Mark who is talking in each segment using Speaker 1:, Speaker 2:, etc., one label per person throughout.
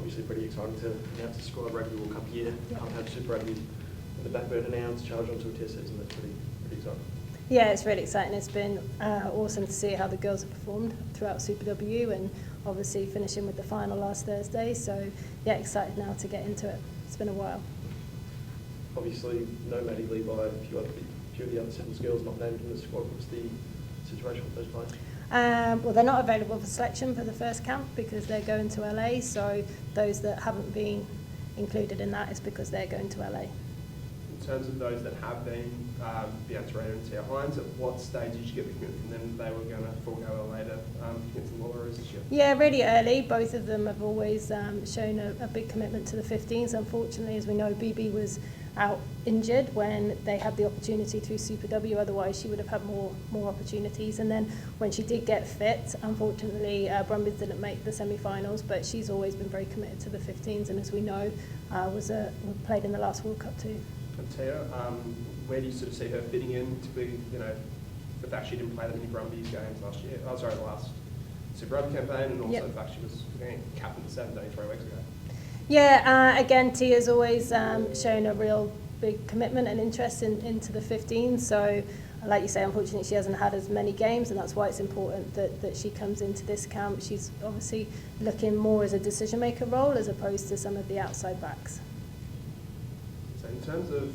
Speaker 1: obviously pretty exciting to announce the Squad Rugby World Cup year. Can't have Super Rugby in the back burner now. It's charged onto a test season. That's pretty exciting.
Speaker 2: Yeah, it's really exciting. It's been awesome to see how the girls have performed throughout Super W and obviously finishing with the final last Thursday. So, yeah, excited now to get into it. It's been a while.
Speaker 1: Obviously, no Maddie Levi, a few of the other Sevens girls not named in the squad. What's the situation with those players?
Speaker 2: Well, they're not available for selection for the first camp because they're going to LA. So those that haven't been included in that is because they're going to LA.
Speaker 3: In terms of those that have been, Bianca Rader and Tia Hines, at what stage did you get the commitment from them that they were going to forego LA to against the Wallaroos this year?
Speaker 2: Yeah, really early. Both of them have always shown a big commitment to the 15s. Unfortunately, as we know, BB was out injured when they had the opportunity through Super W. Otherwise, she would have had more opportunities. And then when she did get fit, unfortunately, Brumbies didn't make the semi-finals, but she's always been very committed to the 15s. And as we know, played in the last World Cup too.
Speaker 3: And Tia, where do you sort of see her fitting in to be, the fact she didn't play that many Brumbies games last year? The last Super Rugby campaign, and also the fact she was captain of the 17 3 weeks ago.
Speaker 2: Yeah, again, Tia's always shown a real big commitment and interest into the 15. So, like you say, unfortunately, she hasn't had as many games, and that's why it's important that she comes into this camp. She's obviously looking more as a decision-maker role as opposed to some of the outside backs.
Speaker 3: So in terms of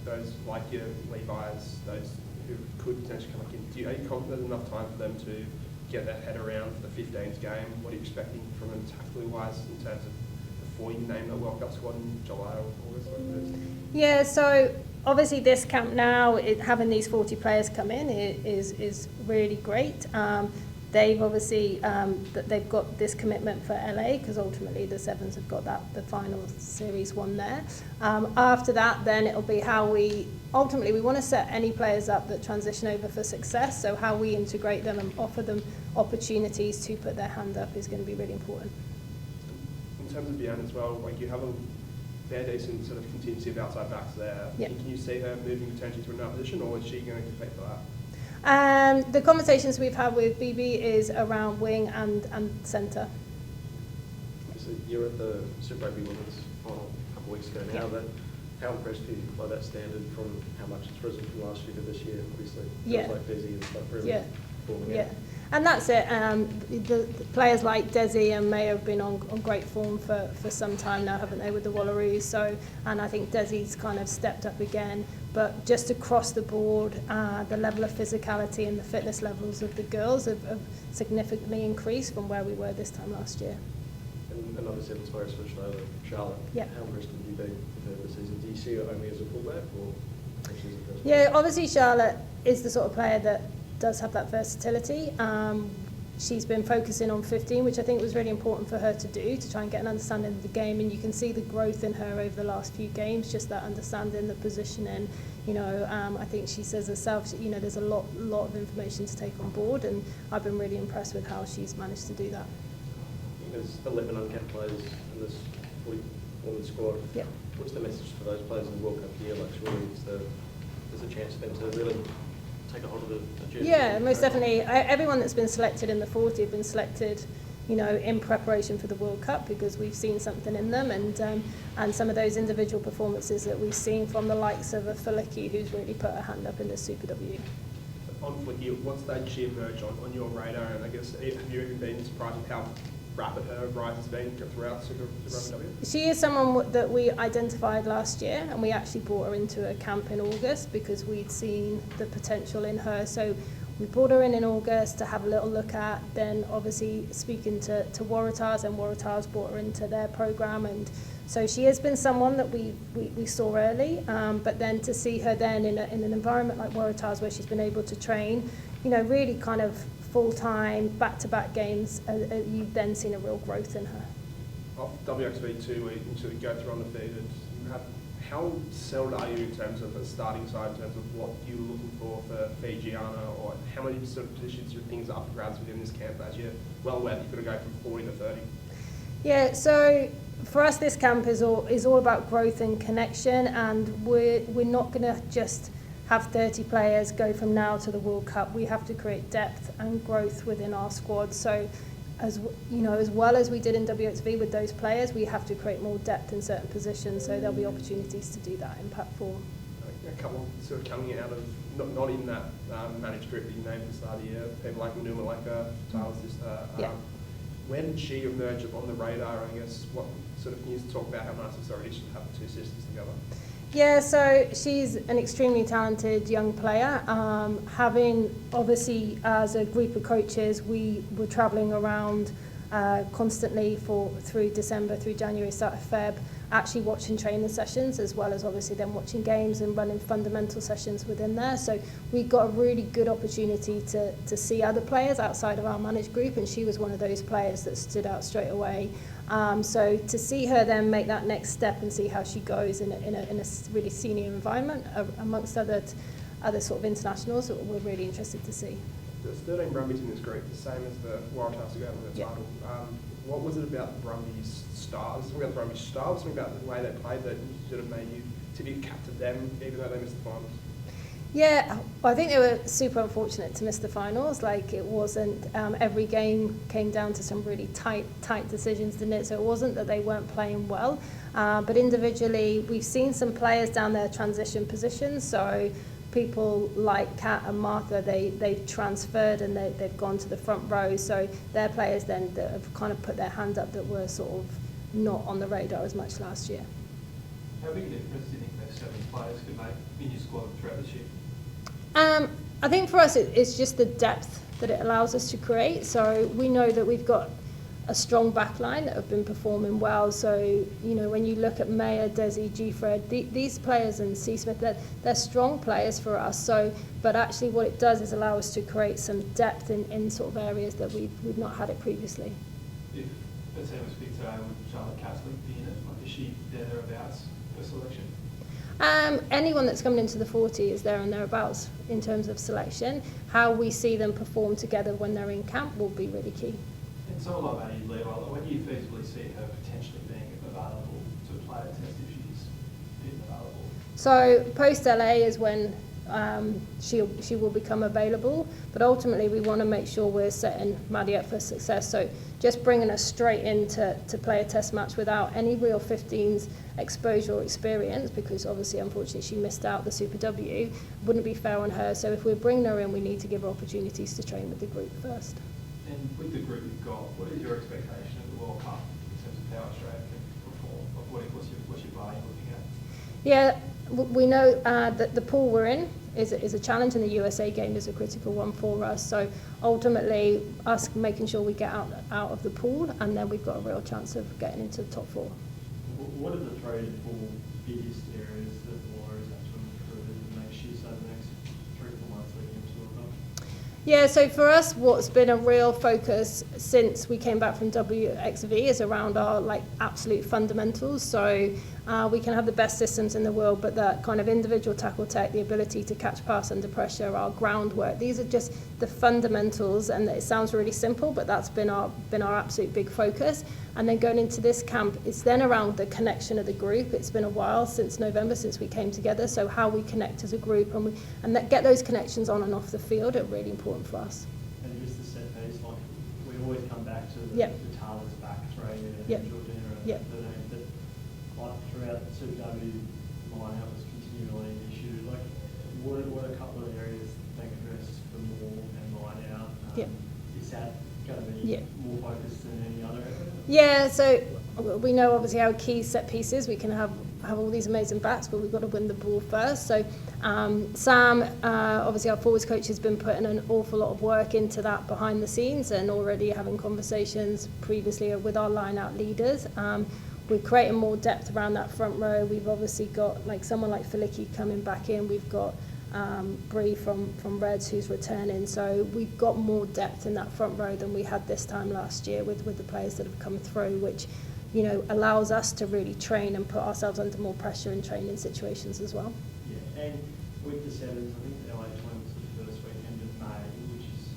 Speaker 3: those like your Levi's, those who could potentially come back in, are you confident there's enough time for them to get their head around for the 15s game? What are you expecting from them tactically wise in terms of before you name the World Cup squad in July or August?
Speaker 2: Yeah, so obviously this camp now, having these 40 players come in is really great. They've obviously they've got this commitment for LA because ultimately the Sevens have got the final series won there. After that, then it'll be how we want to set any players up that transition over for success. So how we integrate them and offer them opportunities to put their hand up is going to be really important.
Speaker 3: In terms of Bian as well, you have a fair decent sort of contingency of outside backs there.
Speaker 2: Yep.
Speaker 3: Can you see her moving potentially to another position, or is she going to compete for that?
Speaker 2: The conversations we've had with BB is around wing and centre.
Speaker 1: So you're at the Super Rugby Women's final a couple of weeks ago now. How impressed are you by that standard from how much it's risen from last year to this year? Obviously, feels like Desi and stuff really performing out.
Speaker 2: And that's it. The players like Desi and May have been on great form for some time now, haven't they, with the Wallaroos? So, and I think Desi's kind of stepped up again. But just across the board, the level of physicality and the fitness levels of the girls have significantly increased from where we were this time last year.
Speaker 1: And another Sevens player switched over, Charlotte.
Speaker 2: Yeah.
Speaker 1: How impressed have you been with her this season? Do you see her only as a fullback or she's a first?
Speaker 2: Yeah, obviously Charlotte is the sort of player that does have that versatility. She's been focusing on 15, which I think was really important for her to do, to try and get an understanding of the game, and you can see the growth in her over the last few games, just that understanding, the positioning. I think she says herself, there's a lot of information to take on board, and I've been really impressed with how she's managed to do that.
Speaker 1: There's 11 uncapped players in this 40-woman squad.
Speaker 2: Yeah.
Speaker 1: What's the message for those players in the World Cup year? Surely there's a chance for them to really take a hold of the journey.
Speaker 2: Yeah, most definitely. Everyone that's been selected in the 40 have been selected, in preparation for the World Cup because we've seen something in them, and some of those individual performances that we've seen from the likes of a Flicky who's really put her hand up in the Super W.
Speaker 3: On Flicky, what stage did she emerge on your radar? And I guess, have you even been surprised with how rapid her rise has been throughout Super Rugby W?
Speaker 2: She is someone that we identified last year, and we actually brought her into a camp in August because we'd seen the potential in her. So we brought her in August to have a little look at, then obviously speaking to Waratahs, and Waratahs brought her into their programme, and so she has been someone that we saw early, but then to see her then in an environment like Waratahs where she's been able to train, really kind of full-time, back-to-back games, you've then seen a real growth in her.
Speaker 3: Off WXV2, where you can sort of go through undefeated, how settled are you in terms of the starting side, in terms of what you're looking for Fijiana, or how many sort of positions or things are up for grabs within this camp, as you're well aware that you've got to go from 40 to 30?
Speaker 2: Yeah, so for us this camp is all about growth and connection, and we're not going to just have 30 players go from now to the World Cup. We have to create depth and growth within our squad. So as well as we did in WXV with those players, we have to create more depth in certain positions, so there'll be opportunities to do that in Pack 4.
Speaker 3: A couple sort of coming out of, not in that managed group that you named at the start of the year, people like Manuma, Tyler's sister. Where did she emerge on the radar? I guess what sort of news to talk about how nice it's already to have the two sisters together?
Speaker 2: Yeah, so she's an extremely talented young player. Having, obviously, as a group of coaches, we were travelling around constantly through December, through January, start of Feb, actually watching training sessions, as well as obviously then watching games and running fundamental sessions within there. So we got a really good opportunity to see other players outside of our managed group, and she was one of those players that stood out straight away. So to see her then make that next step and see how she goes in a really senior environment amongst other sort of internationals, we're really interested to see.
Speaker 3: There's 13 Brumbies in this group, the same as the Wallaroos who got the title. What was it about the Brumbies' style? Something about the Brumbies' style, something about the way they played that sort of made you to be captain them, even though they missed the finals?
Speaker 2: Yeah, I think they were super unfortunate to miss the finals. Like, it wasn't, every game came down to some really tight decisions, didn't it? So it wasn't that they weren't playing well, but individually, we've seen some players down their transition positions. So people like Kat and Martha, they've transferred and they've gone to the front row. So they're players then that have kind of put their hand up that were sort of not on the radar as much last year.
Speaker 4: How big a difference do you think those 7 players could make in your squad throughout this year?
Speaker 2: I think for us it's just the depth that it allows us to create. So we know that we've got a strong backline that have been performing well. So, when you look at Maya, Desi, G-Fred, these players and C. Smith, they're strong players for us. So, but actually what it does is allow us to create some depth in sort of areas that we've not had it previously.
Speaker 4: If a team was picked today, would Charlotte Castley be in it? Like, is she thereabouts for selection?
Speaker 2: Anyone that's coming into the 40 is there and thereabouts in terms of selection. How we see them perform together when they're in camp will be really key.
Speaker 4: And someone like Maddie Levi, when do you feasibly see her potentially being available to play a test if she's been available?
Speaker 2: So post LA is when she will become available, but ultimately we want to make sure we're setting Maddie up for success. So just bringing her straight in to play a test match without any real 15s exposure or experience, because obviously unfortunately she missed out the Super W, wouldn't be fair on her. So if we're bringing her in, we need to give her opportunities to train with the group first.
Speaker 4: And with the group you've got, what is your expectation of the World Cup in terms of how Australia can perform? What's your bar you're looking at?
Speaker 2: Yeah, we know that the pool we're in is a challenge, and the USA game is a critical one for us. So ultimately, us making sure we get out of the pool, and then we've got a real chance of getting into the top 4.
Speaker 5: What are the 3 to 4 biggest areas that Wallaroos have to improve in the next year, so the next 3 to 4 months leading up to the World Cup?
Speaker 2: Yeah, so for us, what's been a real focus since we came back from WXV is around our absolute fundamentals. So we can have the best systems in the world, but that kind of individual tackle tech, the ability to catch pass under pressure, our groundwork, these are just the fundamentals. And it sounds really simple, but that's been our absolute big focus. And then going into this camp, it's then around the connection of the group. It's been a while since November, since we came together. So how we connect as a group and get those connections on and off the field are really important for us.
Speaker 5: And just the set piece, we always come back to the Tyler's back three and Georgina and 13, but throughout the Super W line-out was continually an issue. What are a couple of areas being addressed for more and line-out? Is that going to be more focused than any other area?
Speaker 2: Yeah, so we know obviously how key set pieces. We can have all these amazing backs, but we've got to win the ball first. So Sam, obviously our forwards coach, has been putting an awful lot of work into that behind the scenes and already having conversations previously with our line-out leaders. We're creating more depth around that front row. We've obviously got someone like Felicki coming back in. We've got Bree from Reds who's returning. So we've got more depth in that front row than we had this time last year with the players that have come through, which allows us to really train and put ourselves under more pressure in training situations as well.
Speaker 5: Yeah, and with the sevens, I think the LA Twin was the first weekend of May, which is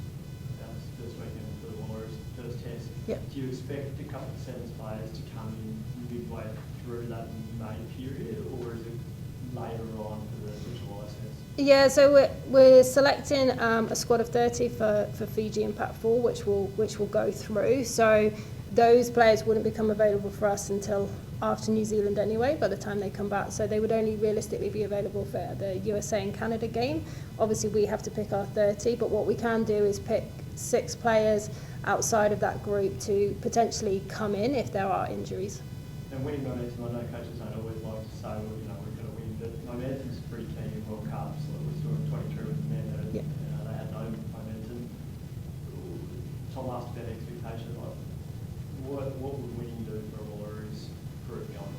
Speaker 5: the first weekend for the Wallaroos, first test.
Speaker 2: Yep.
Speaker 5: Do you expect a couple of sevens players to come in midway through that May period, or is it later on for the visual assets?
Speaker 2: Yeah, so we're selecting a squad of 30 for Fiji and Pac 4, which will go through. So those players wouldn't become available for us until after New Zealand anyway, by the time they come back. So they would only realistically be available for the USA and Canada game. Obviously, we have to pick our 30, but what we can do is pick 6 players outside of that group to potentially come in if there are injuries.
Speaker 5: And winning momentum, I know coaches don't always like to say, well, you know, we're going to win, but momentum's pretty key in World Cups. Like we saw in 23 with the men, that
Speaker 2: Yep.
Speaker 5: they had no momentum. Tom asked about expectation, like what would winning do for Wallaroos group going forward?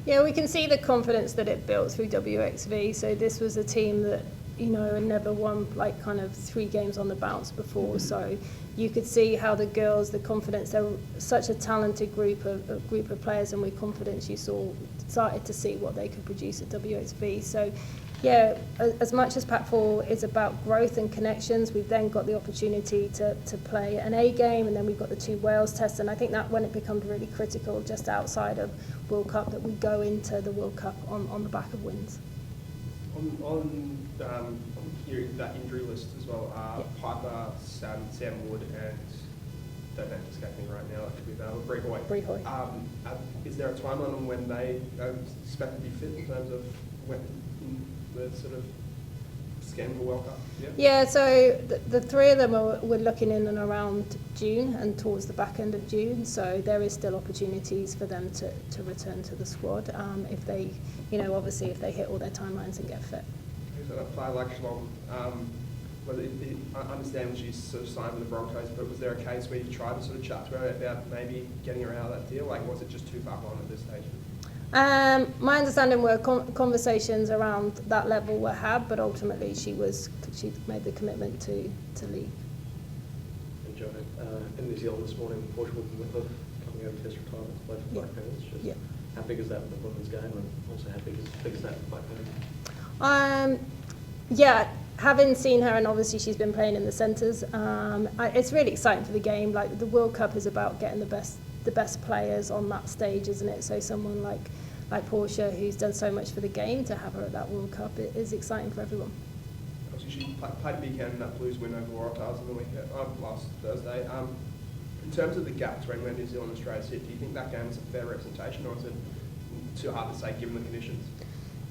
Speaker 2: Yeah, we can see the confidence that it built through WXV. So this was a team that, you know, had never won like kind of 3 games on the bounce before. So you could see how the girls, the confidence, they were such a talented group of players, and with confidence you started to see what they could produce at WXV. So yeah, as much as Pac-4 is about growth and connections, we've then got the opportunity to play an A game, and then we've got the 2 Wales tests, and I think that when it becomes really critical just outside of World Cup, that we go into the World Cup on the back of wins.
Speaker 3: On here, that injury list as well, Piper, Sam Wood, and don't know, just escaping me right now, that could be about Breakaway. Is there a timeline on when they expect to be fit in terms of when the sort of scan for World Cup?
Speaker 2: Yeah, so the 3 of them we're looking in and around June and towards the back end of June, so there is still opportunities for them to return to the squad if they, you know, obviously if they hit all their timelines and get fit.
Speaker 3: So that player like Shalom, I understand she's sort of signed with the Broncos, but was there a case where you tried to sort of chat to her about maybe getting her out of that deal? Like, was it just too far gone at this stage?
Speaker 2: My understanding were conversations around that level were had, but ultimately she made the commitment to leave.
Speaker 1: And Jo, in New Zealand this morning, Portugal with her coming over test retirement to play for Black Ferns.
Speaker 2: Yeah.
Speaker 1: How big is that for the women's game, and also how big is that for Black Ferns?
Speaker 2: Yeah, having seen her, and obviously she's been playing in the centres, it's really exciting for the game. Like the World Cup is about getting the best players on that stage, isn't it? So someone like Portia, who's done so much for the game, to have her at that World Cup, it is exciting for everyone.
Speaker 3: Obviously, she played a big hand in that Blues win over Waratahs in the week last Thursday. In terms of the gap between where New Zealand and Australia sit, do you think that game is a fair representation, or is it too hard to say given the conditions?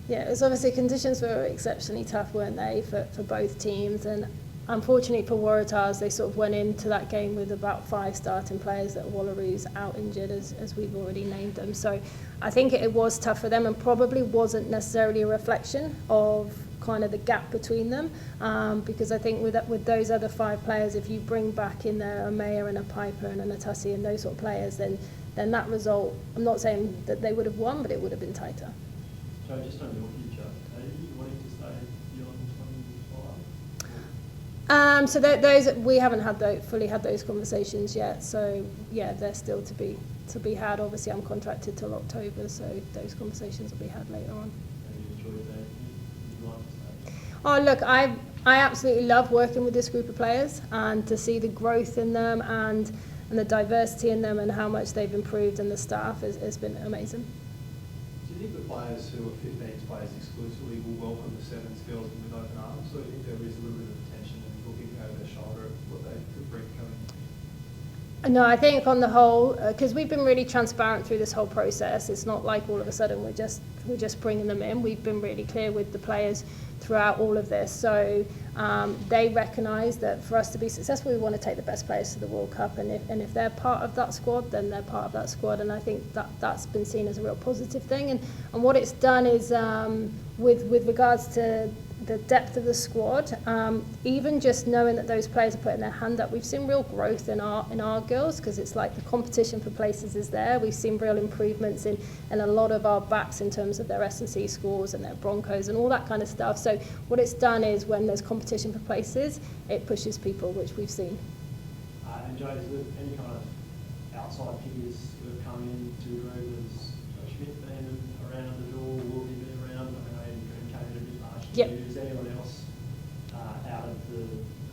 Speaker 2: Yeah, it was obviously conditions were exceptionally tough, weren't they, for both teams, and unfortunately for Waratahs, they sort of went into that game with about 5 starting players that Wallaroos out injured, as we've already named them. So I think it was tough for them, and probably wasn't necessarily a reflection of kind of the gap between them, because I think with those other 5 players, if you bring back in there a Maya and a Piper and a Natasi and those sort of players, then that result, I'm not saying that they would have won, but it would have been tighter.
Speaker 5: So just on your future, are you wanting to stay beyond 25?
Speaker 2: So those we haven't fully had those conversations yet. So yeah, they're still to be had. Obviously, I'm contracted till October, so those conversations will be had later on.
Speaker 5: Have you enjoyed that? You'd like to stay?
Speaker 2: Oh look, I absolutely love working with this group of players, and to see the growth in them and the diversity in them and how much they've improved, and the staff has been amazing.
Speaker 4: Do you think the players who are 15s players exclusively will welcome the 7s girls with open arms, or do you think there is a little bit of attention and looking over their shoulder at what they could bring coming?
Speaker 2: No, I think on the whole, because we've been really transparent through this whole process, it's not like all of a sudden we're just bringing them in. We've been really clear with the players throughout all of this. So they recognise that for us to be successful, we want to take the best players to the World Cup, and if they're part of that squad, then they're part of that squad. And I think that's been seen as a real positive thing. And what it's done is, with regards to the depth of the squad, even just knowing that those players are putting their hand up, we've seen real growth in our girls, because it's like the competition for places is there. We've seen real improvements in a lot of our backs in terms of their S&C scores and their Broncos and all that kind of stuff. So what it's done is, when there's competition for places, it pushes people, which we've seen.
Speaker 5: And Joe, is there any kind of outside figures that have come in to the room? Has Schmidt been around the door? Will he be around? I mean, Adrian came in a bit last year.
Speaker 2: Yep.
Speaker 5: Is anyone else out of the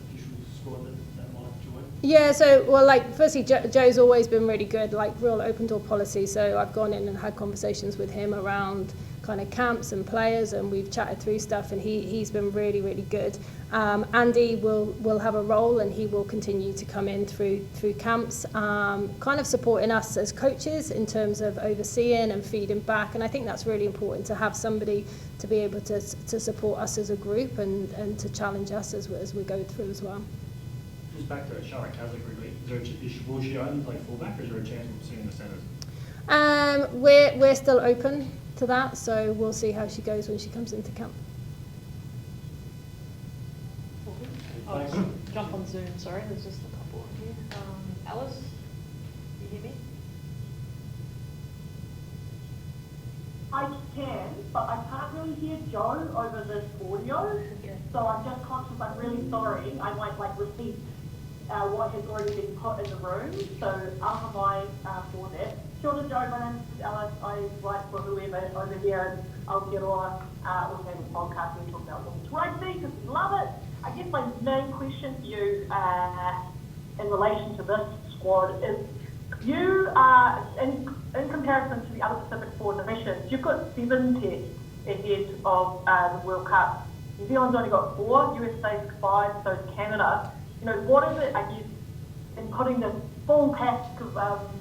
Speaker 5: official squad that might join?
Speaker 2: Yeah, so, well, like, firstly, Joe's always been really good, like, real open door policy. So I've gone in and had conversations with him around kind of camps and players, and we've chatted through stuff, and he's been really, really good. Andy will have a role, and he will continue to come in through camps, kind of supporting us as coaches in terms of overseeing and feeding back. And I think that's really important, to have somebody to be able to support us as a group and to challenge us as we go through as well.
Speaker 5: Just back to Charlotte Caslick quickly, will she only play fullback, or is there a chance of seeing the centres?
Speaker 2: We're still open to that, so we'll see how she goes when she comes into camp.
Speaker 6: Oh, jump on Zoom, sorry, there's just a couple on here. Alice, can you hear me?
Speaker 7: I can, but I can't really hear Jo over this audio.
Speaker 6: Okay.
Speaker 7: So I'm just conscious, I'm really sorry. I might repeat what has already been put in the room. So after my for that. Kia ora, Jo, my name is Alice. I write for whoever over here in Aotearoa. Also have a podcast where we talk about women's rugby because we love it. I guess my main question for you in relation to this squad is, you in comparison to the other Pacific Four nations, you've got 7 tests ahead of the World Cup. New Zealand's only got 4, USA's 5, so is Canada. You know, what is it, I guess, in putting this full pack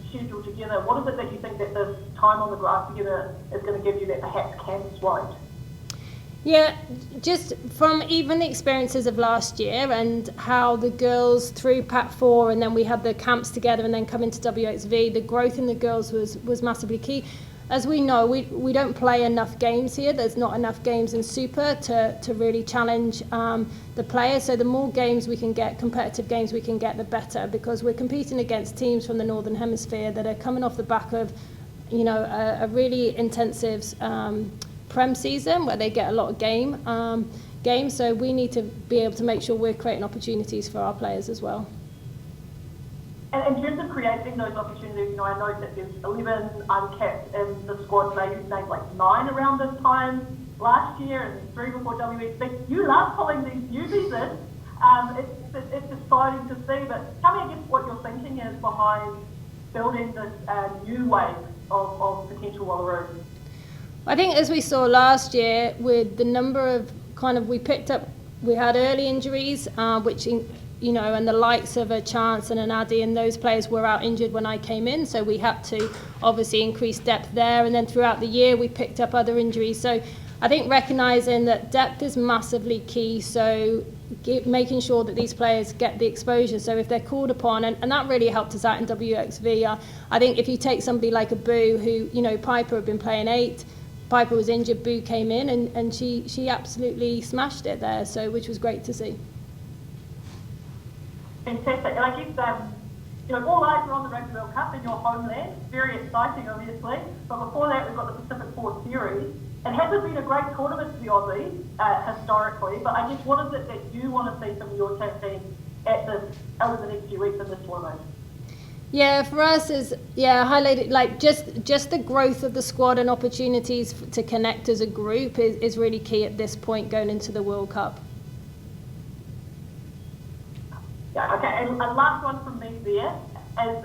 Speaker 7: schedule together, what is it that you think that this time on the grass together is going to give you that perhaps Kansas won't?
Speaker 2: Yeah, just from even the experiences of last year and how the girls through Pat 4 and then we had the camps together and then come into WXV, the growth in the girls was massively key. As we know, we don't play enough games here. There's not enough games in Super to really challenge the players. So the more games we can get, competitive games we can get, the better, because we're competing against teams from the Northern Hemisphere that are coming off the back of, you know, a really intensive Prem season where they get a lot of games. So we need to be able to make sure we're creating opportunities for our players as well.
Speaker 7: And in terms of creating those opportunities, you know, I know that there's 11 uncapped in the squad. They named like 9 around this time last year and 3 before WXV. You love pulling these newbies in. It's exciting to see, but tell me, I guess, what your thinking is behind building this new wave of potential Wallaroos.
Speaker 2: I think as we saw last year with the number of we had early injuries, which, you know, and the likes of a Chance and an Addy and those players were out injured when I came in, so we had to obviously increase depth there, and then throughout the year we picked up other injuries. So I think recognising that depth is massively key, so making sure that these players get the exposure, so if they're called upon, and that really helped us out in WXV. I think if you take somebody like a Boo, who, you know, Piper had been playing 8, Piper was injured, Boo came in and she absolutely smashed it there, so which was great to see.
Speaker 7: Fantastic. And I guess, you know, all eyes are on the Rugby World Cup in your homeland. Very exciting, obviously. But before that, we've got the Pacific Four Series. It hasn't been a great tournament for the Aussies, historically, but I guess what is it that you want to see from your team over the next few weeks in this tournament?
Speaker 2: Yeah, for us is highlighted, like just the growth of the squad and opportunities to connect as a group is really key at this point going into the World Cup.
Speaker 7: Yeah, okay, and last one from me there is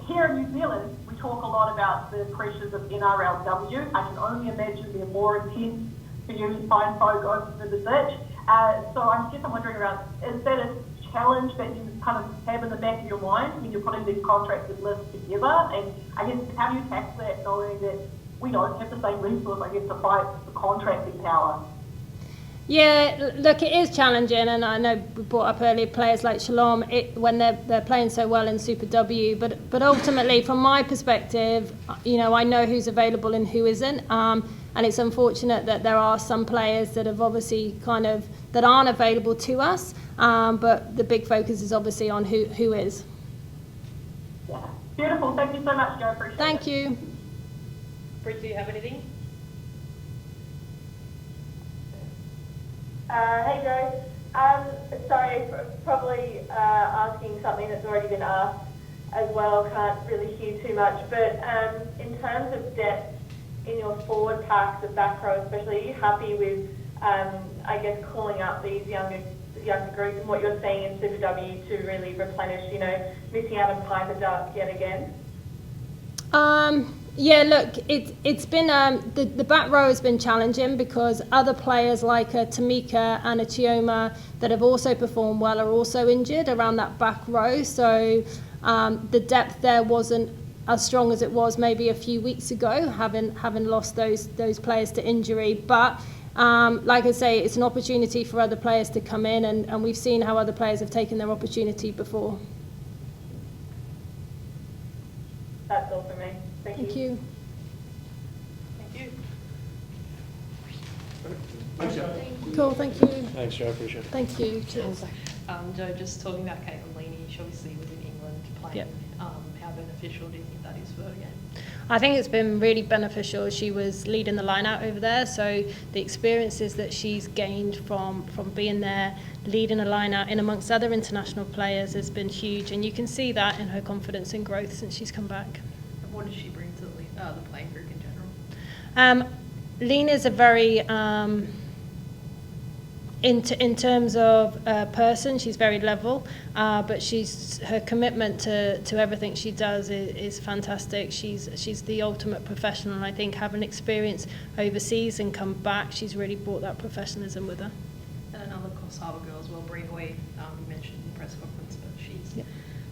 Speaker 7: here in New Zealand, we talk a lot about the pressures of NRLW. I can only imagine they're more intense for you fine folk over the ditch. So I'm wondering around, is that a challenge that you kind of have in the back of your mind when you're putting these contracted lists together? And I guess, how do you tackle that knowing that we don't have the same resource, I guess, to fight for contracting power?
Speaker 2: Yeah, look, it is challenging, and I know we brought up earlier players like Shalom when they're playing so well in Super W, but ultimately, from my perspective, you know, I know who's available and who isn't, and it's unfortunate that there are some players that have obviously that aren't available to us, but the big focus is obviously on who is.
Speaker 7: Yeah, beautiful. Thank you so much, Jo. Appreciate it.
Speaker 2: Thank you.
Speaker 6: Brit, do you have anything?
Speaker 8: Hey Jo, sorry for probably asking something that's already been asked as well, can't really hear too much, but in terms of depth in your forward pack, the back row especially, are you happy with, I guess, calling up these younger groups and what you're seeing in Super W to really replenish, you know, missing out on Piper Duck yet again?
Speaker 2: Yeah, look, it's been the back row has been challenging because other players like a Tamika and a Chioma that have also performed well are also injured around that back row. So the depth there wasn't as strong as it was maybe a few weeks ago, having lost those players to injury. But like I say, it's an opportunity for other players to come in, and we've seen how other players have taken their opportunity before.
Speaker 8: That's all for me. Thank you.
Speaker 6: Thank you.
Speaker 3: Thanks, Jo.
Speaker 2: Cool, thank you.
Speaker 1: Thanks, Jo, appreciate it.
Speaker 2: Thank you. Cheers.
Speaker 6: Jo, just talking about Caitlin Leaney, she obviously was in England playing.
Speaker 2: Yep.
Speaker 6: How beneficial do you think that is for her game?
Speaker 2: I think it's been really beneficial. She was leading the line out over there, so the experiences that she's gained from being there, leading a line out in amongst other international players has been huge, and you can see that in her confidence and growth since she's come back.
Speaker 6: And what does she bring to the playing group in general?
Speaker 2: Lena's a very, in terms of person, she's very level, but her commitment to everything she does is fantastic. She's the ultimate professional, and I think having experience overseas and come back, she's really brought that professionalism with her.
Speaker 6: And another Coffs Harbour girl as well, Bree Hoy, you mentioned in the press conference, but she's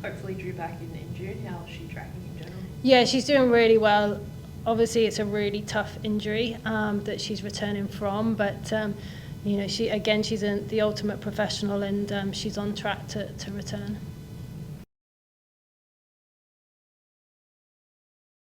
Speaker 6: hopefully due back in June. How is she tracking in general?
Speaker 2: Yeah, she's doing really well. Obviously, it's a really tough injury that she's returning from, but she's the ultimate professional, and she's on track to return.